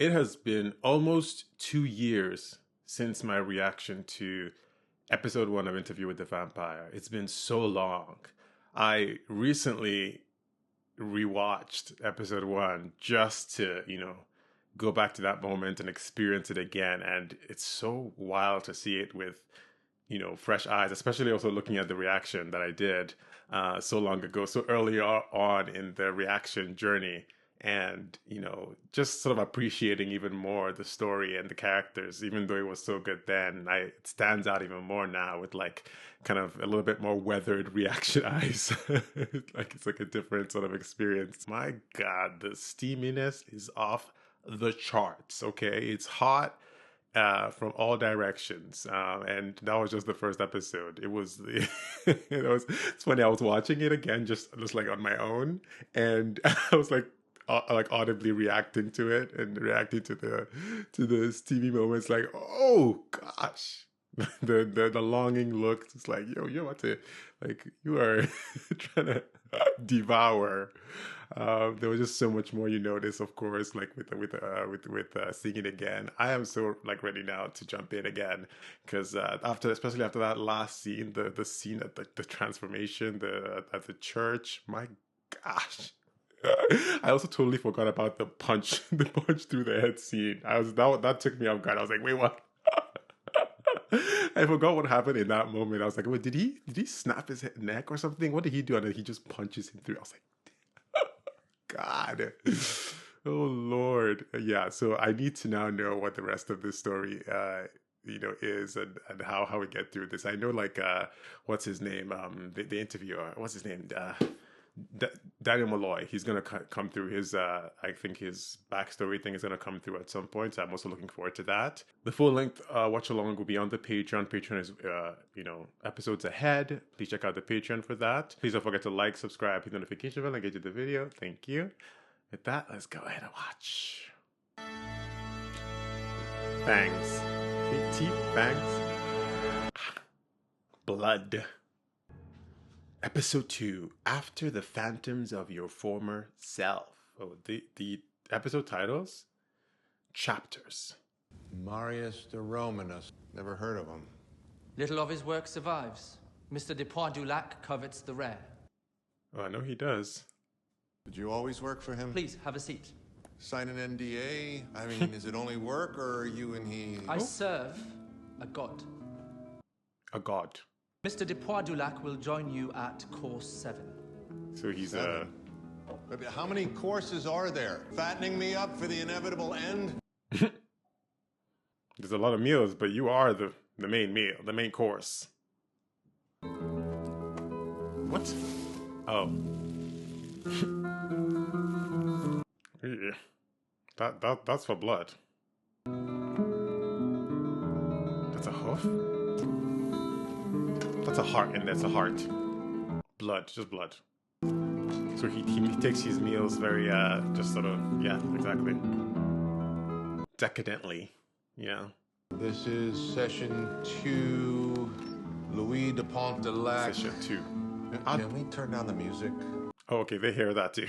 It has been almost 2 years since my reaction to episode 1 of Interview with the Vampire. It's been so long. I recently rewatched episode 1 just to, go back to that moment and experience it again. And it's so wild to see it with, fresh eyes, especially also looking at the reaction that I did so long ago, so early on in the reaction journey. And, just sort of appreciating even more the story and the characters, even though it was so good then, it stands out even more now with like kind of a little bit more weathered reaction eyes. It's like a different sort of experience. My God, the steaminess is off the charts. Okay. It's hot from all directions. And that was just the first episode. It was, it's funny. I was watching it again, just like on my own. And I was like audibly reacting to it and reacting to the steamy moments. Like, oh gosh, the longing look. It's like, yo, you're about to, like, you are trying to devour. There was just so much more you notice, of course, like with seeing it again. I am so like ready now to jump in again because especially after that last scene, the scene at the transformation, at the church. My gosh. I also totally forgot about the punch through the head scene. That took me off guard. I was like, wait, what? I forgot what happened in that moment. I was like, wait, did he snap his neck or something? What did he do? And then he just punches him through. I was like, God. Oh Lord. Yeah, so I need to now know what the rest of this story is and how we get through this. I know, like, what's his name? The interviewer, what's his name? Daniel Malloy, he's going to come through his, I think his backstory thing is going to come through at some point. So I'm also looking forward to that. The full length watch along will be on the Patreon. Patreon is, episodes ahead. Please check out the Patreon for that. Please don't forget to like, subscribe, hit the notification bell, engage with the video. Thank you. With that, let's go ahead and watch. Fangs. Teeth, fangs. Blood. Episode 2, After the Phantoms of Your Former Self. Oh, the episode titles? Chapters. Marius de Romanus. Never heard of him. Little of his work survives. Mr. de Poindulac covets the rare. Oh, I know he does. Did you always work for him? Please, have a seat. Sign an NDA? I mean, is it only work, or are you and he... I serve a god. A god. Mr. de Poindulac will join you at course 7. So he's 7. How many courses are there? Fattening me up for the inevitable end? There's a lot of meals, but you are the main meal, the main course. What? Oh. Yeah. That's for blood. That's a hoof? That's a heart, and that's a heart. Blood, just blood. So he takes his meals very, just sort of, yeah, exactly. Decadently, This is session 2, Louis de Poindulac. Session 2. Can we turn down the music? Oh, okay, they hear that too.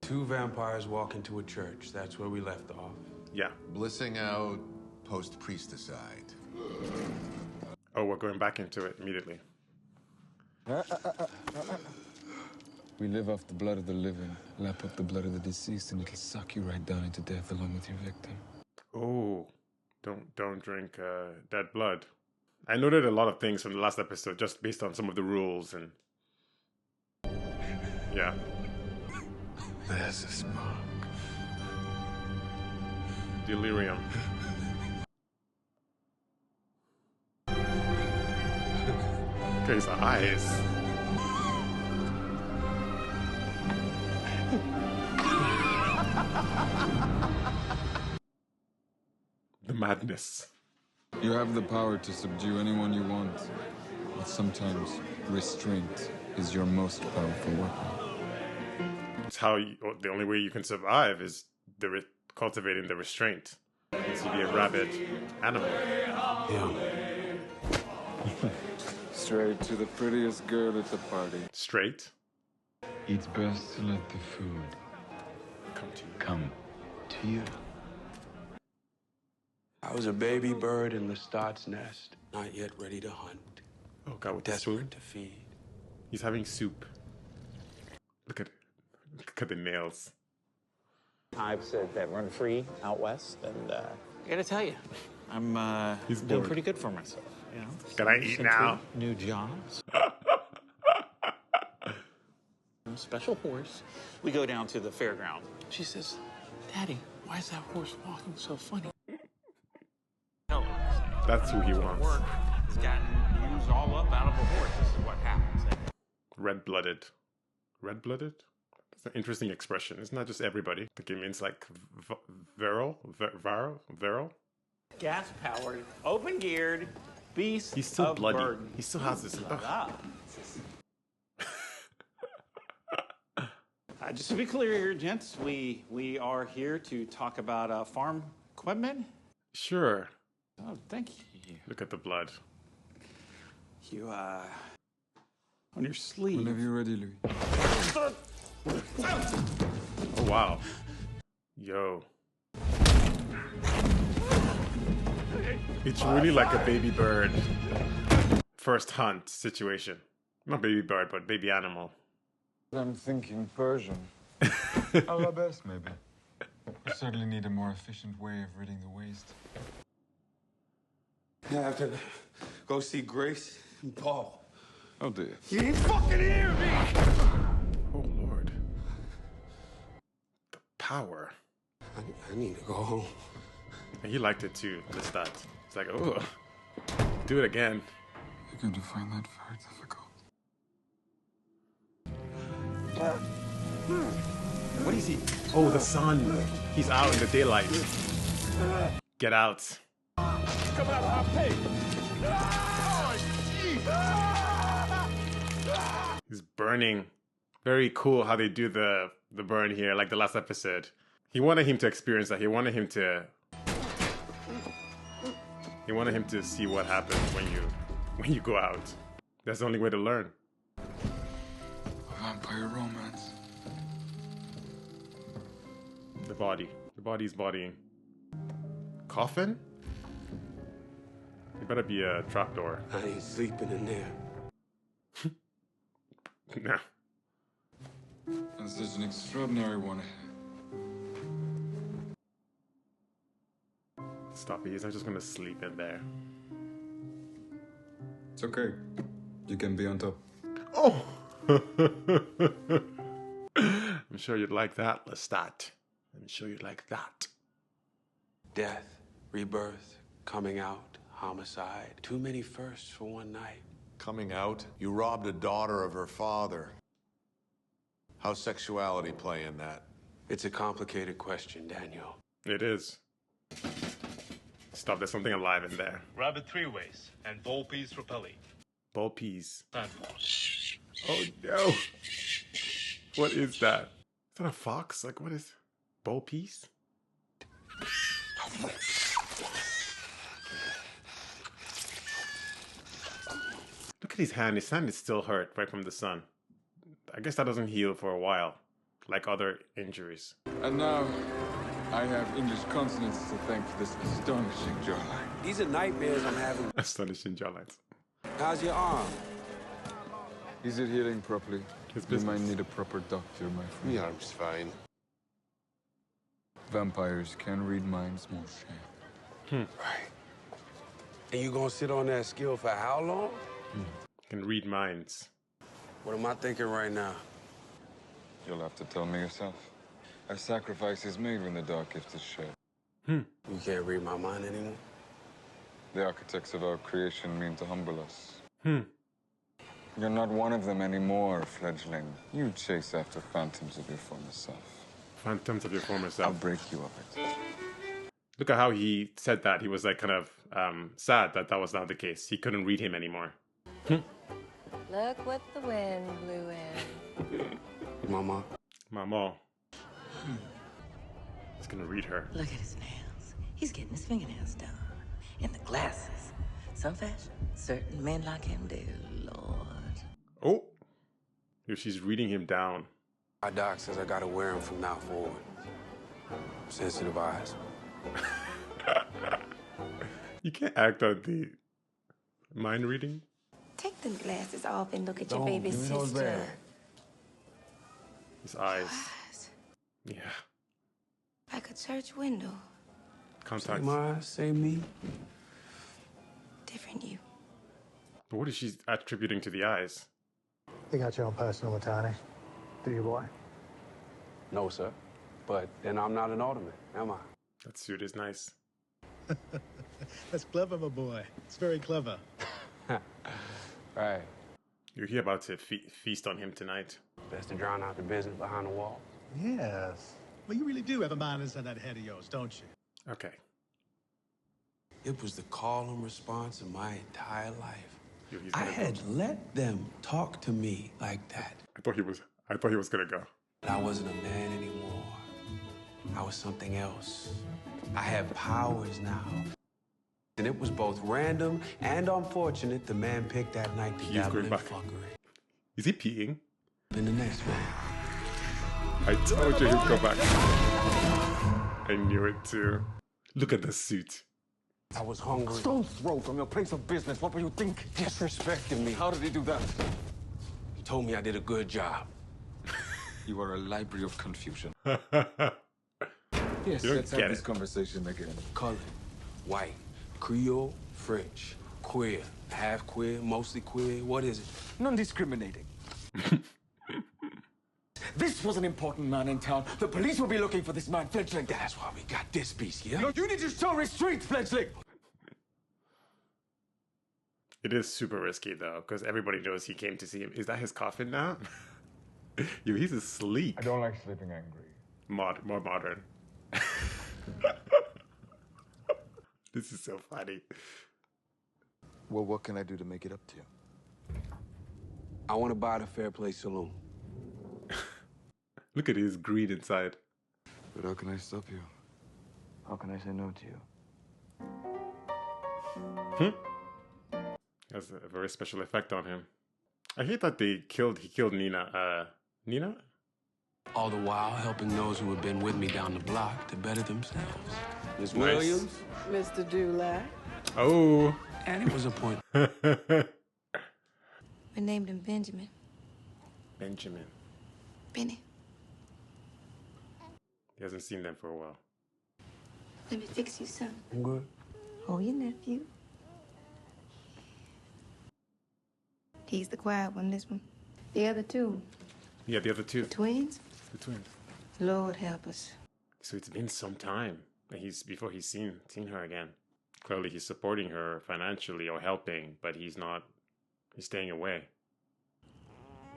Two vampires walk into a church. That's where we left off. Yeah. Blissing out post-priesticide. Oh, we're going back into it immediately. We live off the blood of the living, lap up the blood of the deceased, and it'll suck you right down into death along with your victim. Oh, don't drink dead blood. I noted a lot of things from the last episode just based on some of the rules and yeah. There's a spark. Delirium. Okay, his eyes. The madness. You have the power to subdue anyone you want, but sometimes restraint is your most powerful weapon. It's how the only way you can survive is cultivating the restraint. It's to be a rabid animal. Yeah. Straight to the prettiest girl at the party. Straight? It's best to let the food Come to you. come here. I was a baby bird in Lestat's nest, not yet ready to hunt, Oh God, with this desperate food. to feed. He's having soup. Look at the nails. Hives that run free out west, and I gotta tell you, I'm He's doing bored. pretty good for myself. You know, Can I eat now? New jobs. Special horse. We go down to the fairground. She says, "Daddy, why is that horse walking so funny?" That's who he wants. Work has gotten used all up out of a horse. This is what happens. Red-blooded. Red-blooded? That's an interesting expression. It's not just everybody. I think it means like virile. Gas-powered, open-geared beast He's still of bloody. burden. He still has this. Just to be clear here, gents, we are here to talk about farm equipment. Sure. Oh, thank you. Look at the blood. You, on your sleeve. Whenever you're ready, Louis. Oh wow. Yo. It's really like a baby bird first hunt situation. Not baby bird, but baby animal. I'm thinking Persian. Arabesque, maybe. We certainly need a more efficient way of ridding the waste. I have to go see Grace and Paul. Oh dear. You didn't fucking hear me! Oh Lord. The power. I need to go home. And he liked it too, just that. It's like, oh, do it again. You're going to find that very difficult. What is he? Oh, the sun. He's out in the daylight. Get out. Come out, I'll pay. He's burning. Very cool how they do the burn here, like the last episode. He wanted him to experience that. He wanted him to see what happens when you go out. That's the only way to learn. Vampire romance. The body. The body's bodying. Coffin? It better be a trapdoor. I ain't sleeping in there. Nah. And there's an extraordinary one ahead. Stop it. He's not just gonna sleep in there. It's okay. You can be on top. Oh! I'm sure you'd like that, Lestat. I'm sure you'd like that. Death, rebirth, coming out, homicide. Too many firsts for one night. Coming out, you robbed a daughter of her father. How's sexuality play in that? It's a complicated question, Daniel. It is. Stop, there's something alive in there. Rabbit three ways and Volpe's Repelli. Ball peas. Sandbox. Oh no! What is that? Is that a fox? Like, what is... Ball peas? Look at his hand. His hand is still hurt right from the sun. I guess that doesn't heal for a while, like other injuries. And now, I have English consonants to thank for this astonishing jawline. These are nightmares I'm having. Astonishing jawlines. How's your arm? Is it healing properly? His You business. might need a proper doctor, my friend. The arm's fine. Vampires can read minds, mon cher. Right. And you gonna sit on that skill for how long? Can read minds. What am I thinking right now? You'll have to tell me yourself. A sacrifice is made when the dark gift is shared. You can't read my mind anymore? The architects of our creation mean to humble us. Hmm. You're not one of them anymore, fledgling. You chase after phantoms of your former self. Phantoms of your former I'll self. break you of it. Look at how he said that. He was like kind of sad that that was not the case. He couldn't read him anymore. Look what the wind blew in. Mama. Mama. He's gonna read her. Look at his nails. He's getting his fingernails done. And the glasses. Some fashion, certain men like him do, Lord. Oh! If she's reading him down. My doc says I gotta wear them from now forward. Sensitive eyes. You can't act on the mind reading. Take them glasses off and look at your Don't baby give me those sister. back. His eyes. Eyes, Yeah. like a church window. Contacts. Same eyes, same me. Different you. But what is she attributing to the eyes? You got your own personal attorney, do you, boy? No, sir. But then I'm not an alderman, am I? That suit is nice. That's clever, my boy. It's very clever. Right. You're about to feast on him tonight. Best to drown out the business behind the wall. Yes. Well, you really do have a mind inside that head of yours, don't you? Okay. It was the call and response of my entire life. Yo, he's I gonna had go. let them talk to me like that. I thought he was gonna go. But I wasn't a man anymore. I was something else. I had powers now. And it was both random and unfortunate the man picked that night to He's dabble going in back. fuckery. Is he peeing? Then the next man. I told you he'd go back. I knew it too. Look at the suit. I was hungry. Stone's throw from your place of business. What were you thinking? Disrespecting me. How did he do that? He told me I did a good job. You are a library of confusion. You Yes, don't let's get have this it. conversation again. Colored, white, Creole, French, queer, half queer, mostly queer. What is it? Non-discriminating. This was an important man in town. The police will be looking for this man, Fledgling. That's why we got this piece here. No, you need to show restraint, Fledgling. It is super risky though, because everybody knows he came to see him. Is that his coffin now? Yo, he's asleep. I don't like sleeping angry. More modern. This is so funny. Well, what can I do to make it up to you? I want to buy the Fair Play Saloon. Look at his greed inside. But how can I stop you? How can I say no to you? Has a very special effect on him. I hate that he killed Nina. Nina? All the while helping those who had been with me down the block to better themselves. Miss Nice. Williams, Mr. Dulac. Oh. and it was a point. We named him Benjamin. Benjamin. Benny. He hasn't seen them for a while. Let me fix you some. I'm good. Oh, your nephew. He's the quiet one, this one. The other two, Yeah, the other two. the twins. The twins. Lord help us. So it's been some time. And before he's seen her again. Clearly he's supporting her financially or helping, but he's staying away.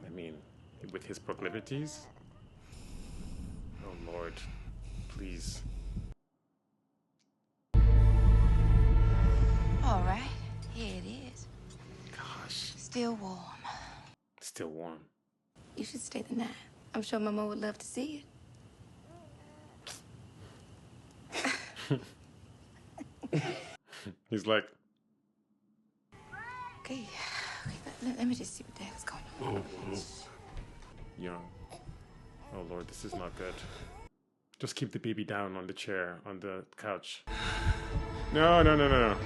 I mean, with his proclivities? Oh Lord, please. All right, here it is. Gosh, Still warm. still warm. You should stay the night. I'm sure Mama would love to see it. He's like, Okay, let me just see what the heck's going on. young. Oh Lord, this is not good. Just keep the baby down on the chair, on the couch. No.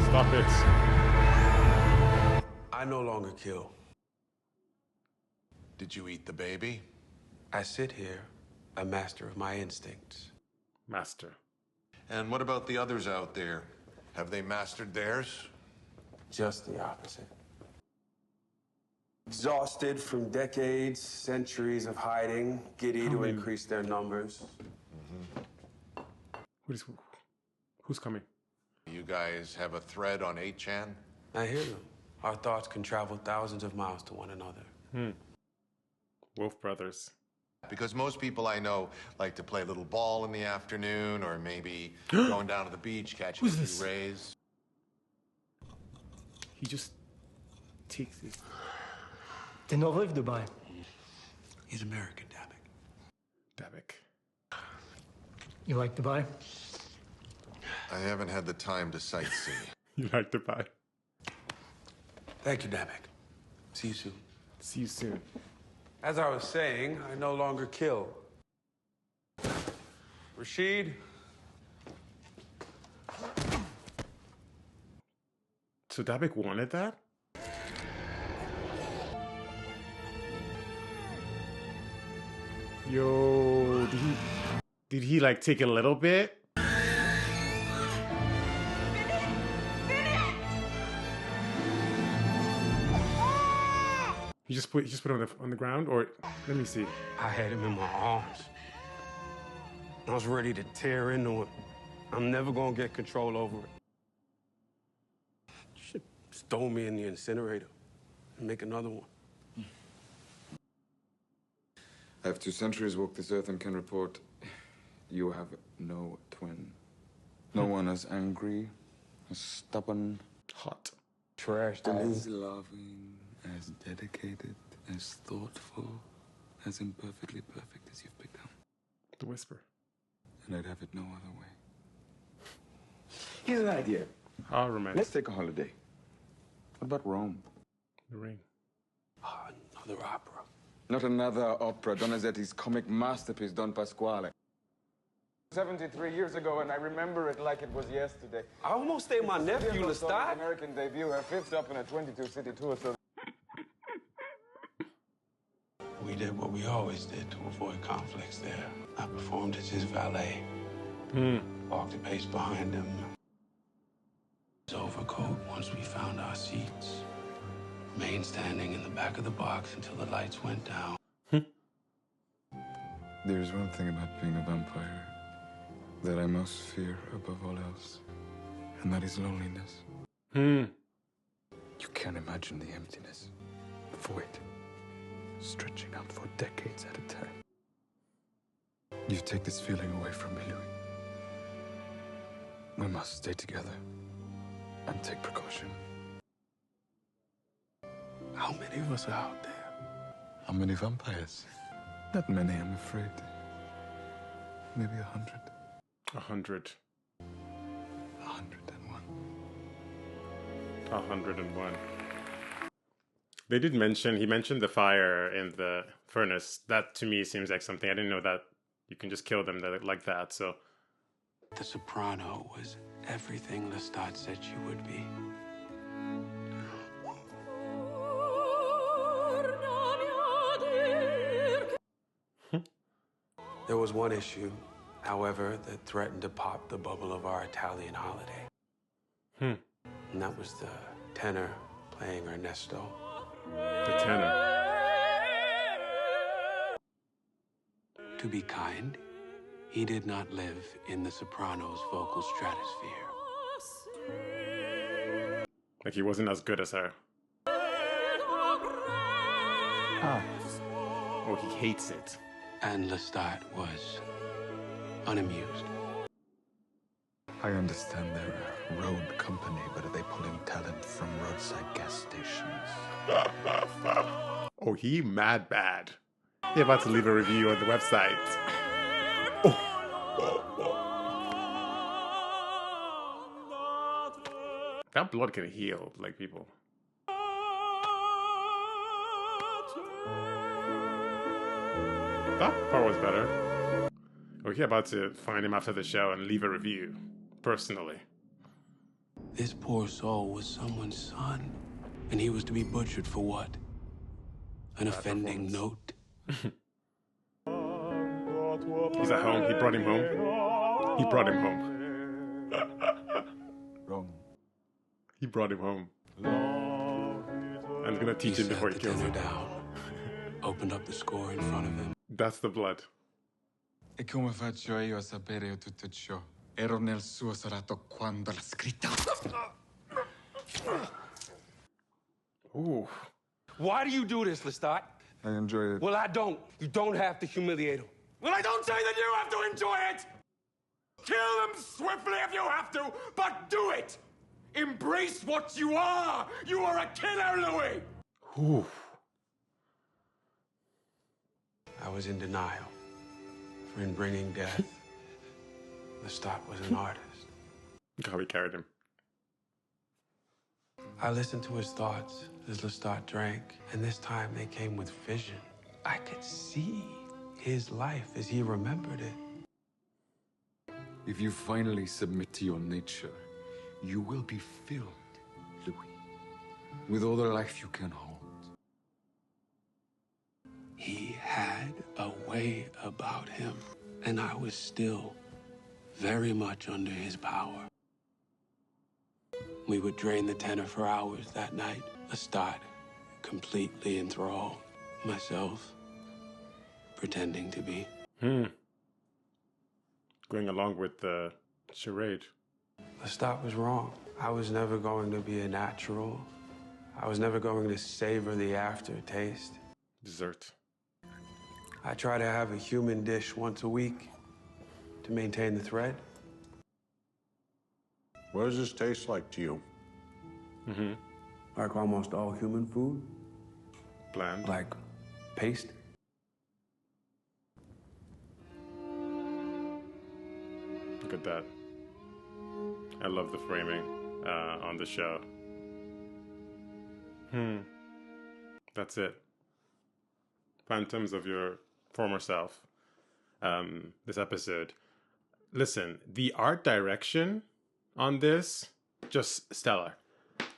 Stop it. I no longer kill. Did you eat the baby? I sit here, a master of my instincts. Master. And what about the others out there? Have they mastered theirs? Just the opposite. Exhausted from decades, centuries of hiding, giddy to increase their numbers. Who's coming? You guys have a thread on 8chan? I hear them. Our thoughts can travel thousands of miles to one another. Wolf Brothers. Because most people I know like to play a little ball in the afternoon or maybe going down to the beach, catching a few rays. He just takes it. T'es Norvège, Dubai. He's American, Dabbick. Dabbick. You like Dubai? I haven't had the time to sightsee. You like to buy. Thank you, Dabbick. See you soon. See you soon. As I was saying, I no longer kill. Rashid? So Dabik wanted that? Yo, did he like take a little bit? He just put it on the ground, or let me see. I had him in my arms. I was ready to tear into him. I'm never gonna get control over it. Should throw me in the incinerator and make another one. I have 2 centuries walked this earth and can report you have no twin. No one as angry, as stubborn, hot, trashed, as loving, as dedicated, as thoughtful, as imperfectly perfect as you've become. The whisper. And I'd have it no other way. Here's an idea. How romantic. Let's take a holiday. What about Rome? The Ring. Another opera. Not another opera. Donizetti's comic masterpiece, Don Pasquale. 73 years ago, and I remember it like it was yesterday. I almost stayed my nephew, Lestat. American debut, her 5th up in a 22-city tour, so... We did what we always did to avoid conflicts there. I performed as his valet. Walked a pace behind him. His overcoat once we found our seats. Remained standing in the back of the box until the lights went down. There's one thing about being a vampire that I most fear above all else, and that is loneliness. You can't imagine the emptiness, the void, stretching out for decades at a time. You take this feeling away from me, Louis. We must stay together and take precaution. How many of us are out there? How many vampires? Not many, I'm afraid. Maybe 100. 100. 101. 101. They did mention, he mentioned the fire in the furnace. That to me seems like something, I didn't know that you can just kill them like that, so. The soprano was everything Lestat said she would be. There was one issue, however, that threatened to pop the bubble of our Italian holiday. And that was the tenor playing Ernesto. The tenor. To be kind, he did not live in the soprano's vocal stratosphere. Like he wasn't as good as her. Oh, he hates it. And Lestat was unamused. I understand they're a road company, but are they pulling talent from roadside gas stations? Oh, he mad bad. He about to leave a review on the website. Oh. That blood can heal, like, people. That part was better. Oh, he about to find him after the show and leave a review, personally. This poor soul was someone's son, and he was to be butchered for what? An offending note? He's at home. He brought him home. He brought him home. Wrong. He brought him home. I'm gonna teach him before he kills him. Down, opened up the score in front of him. That's the blood. E come faccio io a sapere tutto ciò? Ero nel suo salato quando l'ha scritta. Ooh. Why do you do this, Lestat? I enjoy it. Well, I don't. You don't have to humiliate him. Well, I don't say that you have to enjoy it! Kill them swiftly if you have to, but do it! Embrace what you are! You are a killer, Louis! Ooh. I was in denial. For in bringing death, Lestat was an artist. Look how he carried him. I listened to his thoughts as Lestat drank, and this time they came with vision. I could see his life as he remembered it. If you finally submit to your nature, you will be filled, Louis, with all the life you can hold. He had a way about him, and I was still very much under his power. We would drain the tenor for hours that night, Lestat completely enthralled, myself pretending to be. Going along with the charade. Lestat was wrong. I was never going to be a natural. I was never going to savor the aftertaste. Dessert. I try to have a human dish once a week to maintain the thread. What does this taste like to you? Like almost all human food. Bland. Like paste. Look at that. I love the framing on the show. That's it. Phantoms of your former self. This episode. Listen, the art direction on this, just stellar.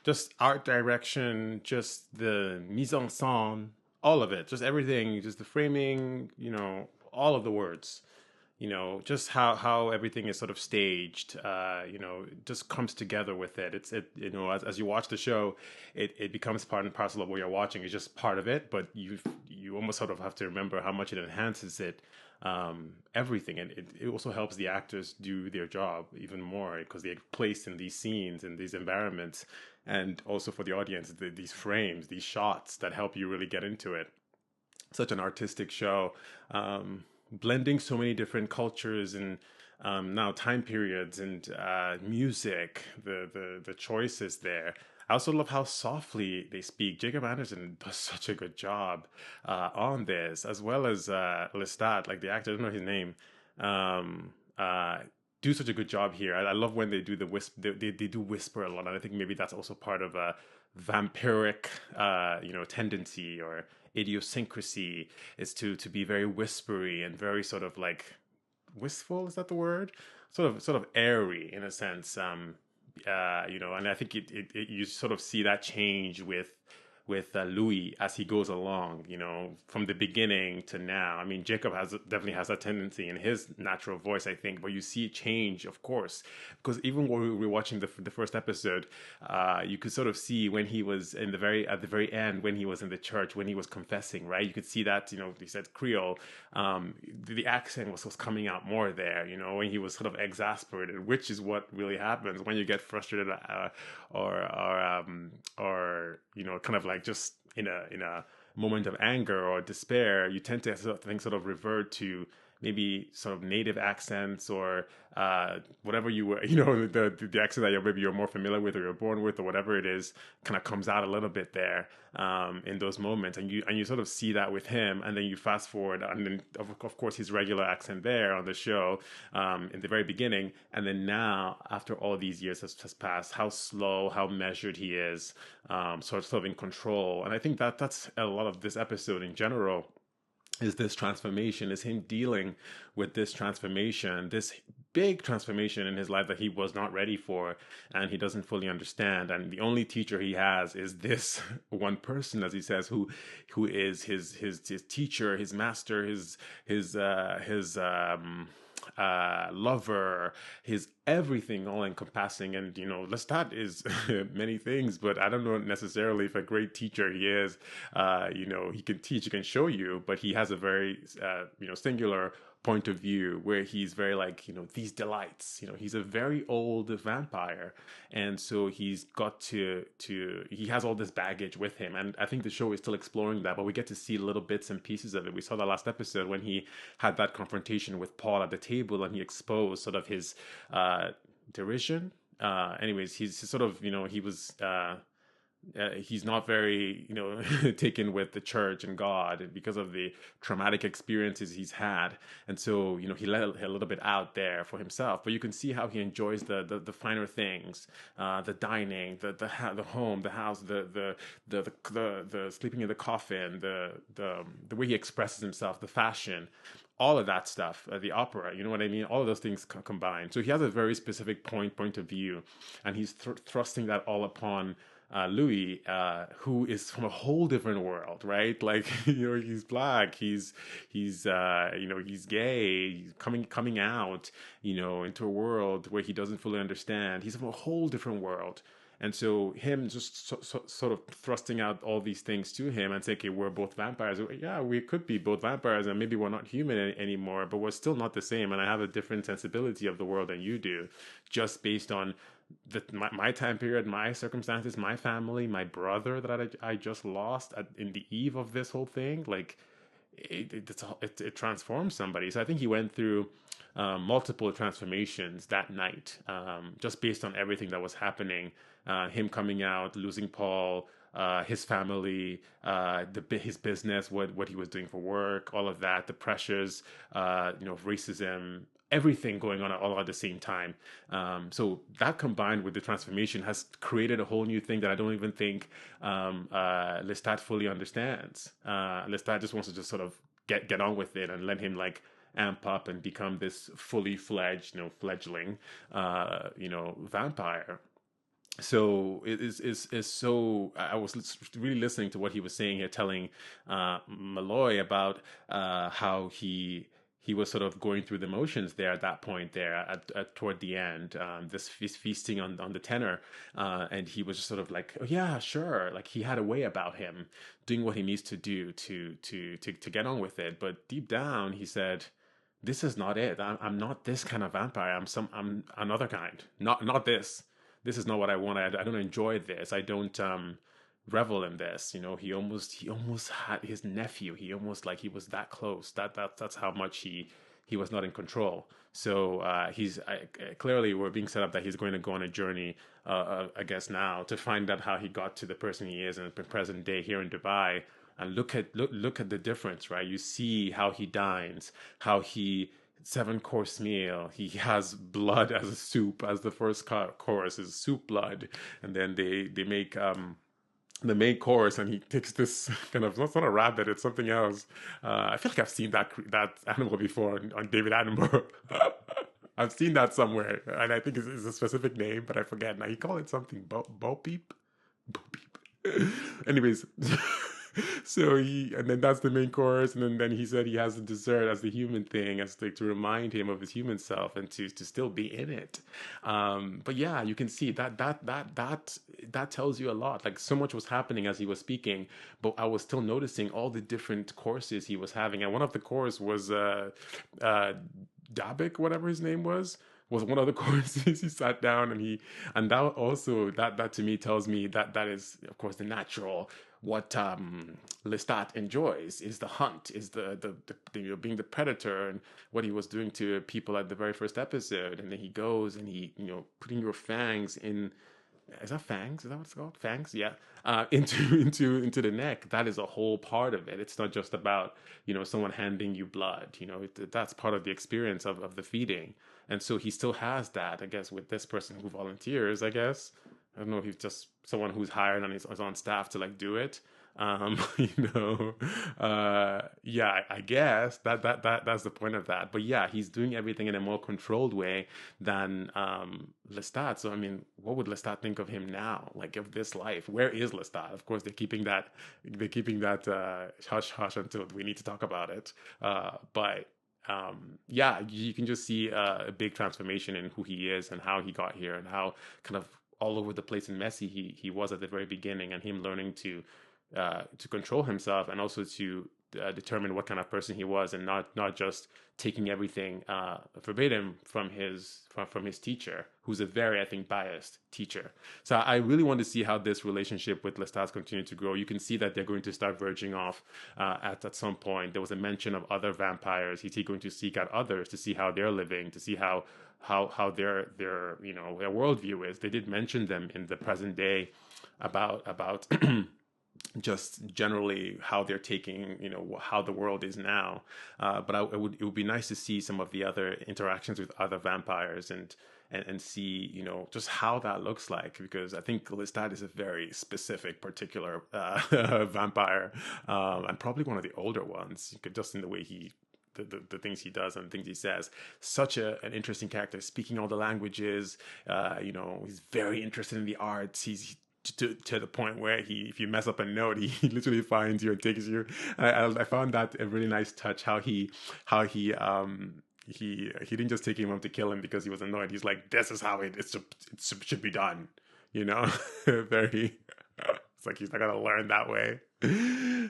Just art direction, just the mise en scène, all of it, just everything, just the framing, all of the words, just how everything is sort of staged, just comes together with it. As you watch the show, it becomes part and parcel of what you're watching. It's just part of it, but you almost sort of have to remember how much it enhances it. Everything, and it also helps the actors do their job even more because they're placed in these scenes and these environments, and also for the audience, these frames, these shots that help you really get into it. Such an artistic show, blending so many different cultures and now time periods and music, the choices there. I also love how softly they speak. Jacob Anderson does such a good job on this, as well as Lestat, like the actor, I don't know his name, do such a good job here. I love when they do the whisper. They do whisper a lot, and I think maybe that's also part of a vampiric, tendency or idiosyncrasy, is to be very whispery and very sort of like wistful. Is that the word? Sort of airy in a sense. And I think you sort of see that change with Louis as he goes along, from the beginning to now. I mean, Jacob definitely has that tendency in his natural voice, I think, but you see it change, of course, because even when we were watching the first episode, you could sort of see when he was at the very end, when he was in the church, when he was confessing, right? You could see that, he said Creole, the accent was coming out more there, when he was sort of exasperated, which is what really happens when you get frustrated or kind of like just in a moment of anger or despair. You tend to sort of revert to maybe sort of native accents or whatever you were, the accent that you're more familiar with or you're born with or whatever it is, kind of comes out a little bit there in those moments, and you sort of see that with him, and then you fast forward, and then of course his regular accent there on the show in the very beginning, and then now after all these years has passed, how slow, how measured he is, sort of in control, and I think that's a lot of this episode in general. Is this transformation, is him dealing with this transformation, this big transformation in his life that he was not ready for and he doesn't fully understand. And the only teacher he has is this one person, as he says, who is his teacher, his master, his lover, his everything, all encompassing. And Lestat is many things, but I don't know necessarily if a great teacher he is. He can teach, he can show you, but he has a very singular point of view where he's very like, these delights, he's a very old vampire, and so he's got to he has all this baggage with him, and I think the show is still exploring that, but we get to see little bits and pieces of it. We saw that last episode when he had that confrontation with Paul at the table, and he exposed sort of his derision. Anyways, he's sort of, he was He's not very, taken with the church and God because of the traumatic experiences he's had, and so he let a little bit out there for himself. But you can see how he enjoys the finer things, the dining, the home, the house, the sleeping in the coffin, the way he expresses himself, the fashion, all of that stuff, the opera, you know what I mean? All of those things combined. So he has a very specific point of view, and he's thrusting that all upon Louis, who is from a whole different world, right? Like, he's black, he's gay, he's coming out, into a world where he doesn't fully understand. He's from a whole different world. And so him just sort of thrusting out all these things to him and saying, okay, we're both vampires. Yeah, we could be both vampires, and maybe we're not human anymore, but we're still not the same. And I have a different sensibility of the world than you do, just based on my time period, my circumstances, my family, my brother that I just lost in the eve of this whole thing. Like, it transforms somebody. So I think he went through multiple transformations that night, just based on everything that was happening. Him coming out, losing Paul, his family, his business, what he was doing for work, all of that, the pressures, racism, everything going on all at the same time. So that combined with the transformation has created a whole new thing that I don't even think Lestat fully understands. Lestat just wants to just sort of get on with it and let him like amp up and become this fully fledged, fledgling, vampire. So it is so. I was really listening to what he was saying here, telling Malloy about how he was sort of going through the motions there at that point there at toward the end, this feasting on the tenor, and he was just sort of like, oh yeah, sure, like he had a way about him doing what he needs to do to get on with it. But deep down, he said, this is not it. I'm not this kind of vampire. I'm another kind. Not this. This is not what I want. I don't enjoy this. I don't revel in this. He almost had his nephew. He almost, like, he was that close. That's how much he was not in control. So he's clearly, we're being set up that he's going to go on a journey, I guess now, to find out how he got to the person he is in the present day here in Dubai. And look at the difference, right? You see how he dines, how he 7-course meal. He has blood as a soup, as the first course is soup blood, and then they make the main course, and he takes this kind of, it's not a rabbit, it's something else. I feel like I've seen that animal before on David Attenborough. I've seen that somewhere, and I think it's a specific name, but I forget now. He called it something Bo Peep. Anyways. So and then that's the main course, and then he said he has the dessert as the human thing, as to remind him of his human self and to still be in it. But yeah, you can see that tells you a lot. Like, so much was happening as he was speaking, but I was still noticing all the different courses he was having, and one of the course was Dabik, whatever his name was one of the courses. He sat down and that also that to me tells me that is, of course, the natural. What Lestat enjoys is the hunt, is the being the predator, and what he was doing to people at the very first episode. And then he goes and he putting your fangs in. Is that fangs? Is that what it's called? Fangs? Yeah. Into the neck. That is a whole part of it. It's not just about someone handing you blood. That's part of the experience of the feeding. And so he still has that, I guess, with this person who volunteers, I guess. I don't know if he's just someone who's hired and is on staff to like do it. Yeah, I guess that's the point of that. But yeah, he's doing everything in a more controlled way than Lestat. So I mean, what would Lestat think of him now? Like, of this life, where is Lestat? Of course, they're keeping that hush hush until we need to talk about it. But yeah, you can just see a big transformation in who he is and how he got here, and how kind of all over the place and messy he was at the very beginning, and him learning to control himself, and also to determine what kind of person he was, and not just taking everything verbatim from his teacher, who's a very, I think, biased teacher. So I really want to see how this relationship with Lestat continue to grow. You can see that they're going to start verging off at some point. There was a mention of other vampires. Is he going to seek out others to see how they're living, to see how their worldview is? They did mention them in the present day about just generally how they're taking, how the world is now. But it would be nice to see some of the other interactions with other vampires and see, just how that looks like, because I think Lestat is a very specific, particular vampire, and probably one of the older ones, just in the way the things he does and things he says. Such an interesting character, speaking all the languages. He's very interested in the arts. He's to the point where if you mess up a note, he literally finds you and takes you. I found that a really nice touch. How he didn't just take him up to kill him because he was annoyed. He's like, this is how it should be done. Very. It's like he's not gonna learn that way.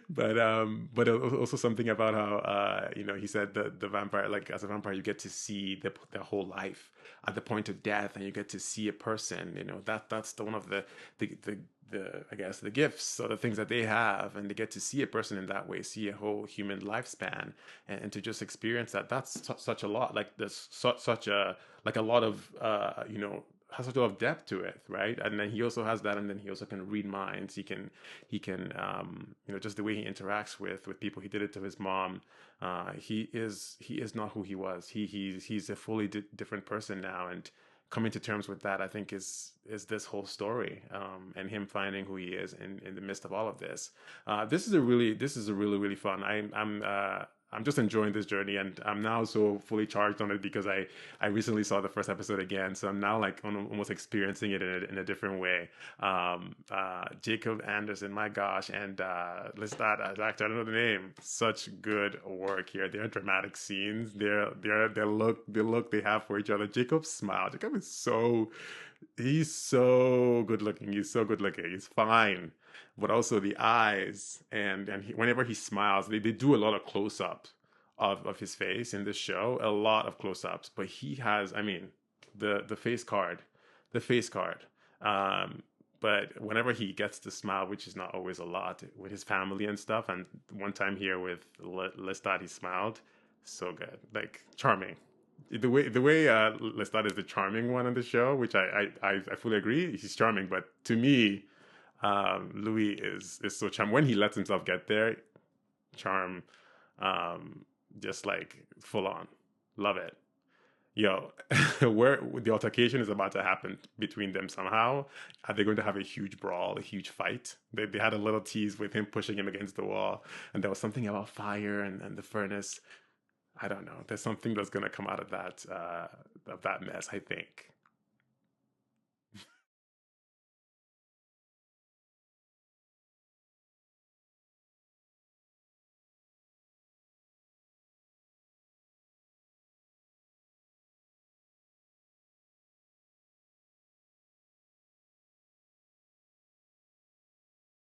But also something about how he said the vampire, like as a vampire you get to see their whole life at the point of death, and you get to see a person. That's one of the I guess the gifts or the things that they have, and they get to see a person in that way, see a whole human lifespan, and to just experience that. That's such a lot. Like there's such a lot of has such a lot of depth to it, right? And then he also has that, and then he also can read minds. He can just the way he interacts with people. He did it to his mom. He is not who he was. He's a fully different person now, and coming to terms with that, I think is this whole story, and him finding who he is in the midst of all of this. This is a really fun. I'm just enjoying this journey, and I'm now so fully charged on it because I recently saw the first episode again, so I'm now like almost experiencing it in a different way. Jacob Anderson, my gosh, and Lestat as actor, I don't know the name. Such good work here. Their dramatic scenes, their look they have for each other. Jacob's smile. Jacob is he's so good looking. He's so good looking. He's fine. But also the eyes, and whenever he smiles, they do a lot of close-ups of his face in this show, a lot of close-ups. But he has, the face card. But whenever he gets to smile, which is not always a lot, with his family and stuff, and one time here with Lestat, he smiled, so good, like charming. The way Lestat is the charming one on the show, which I fully agree, he's charming. But to me, Louis is so charming when he lets himself get there. Charm, just like full on, love it. Yo, where the altercation is about to happen between them somehow. Are they going to have a huge brawl, a huge fight? They had a little tease with him pushing him against the wall, and there was something about fire and the furnace. I don't know. There's something that's going to come out of that mess, I think.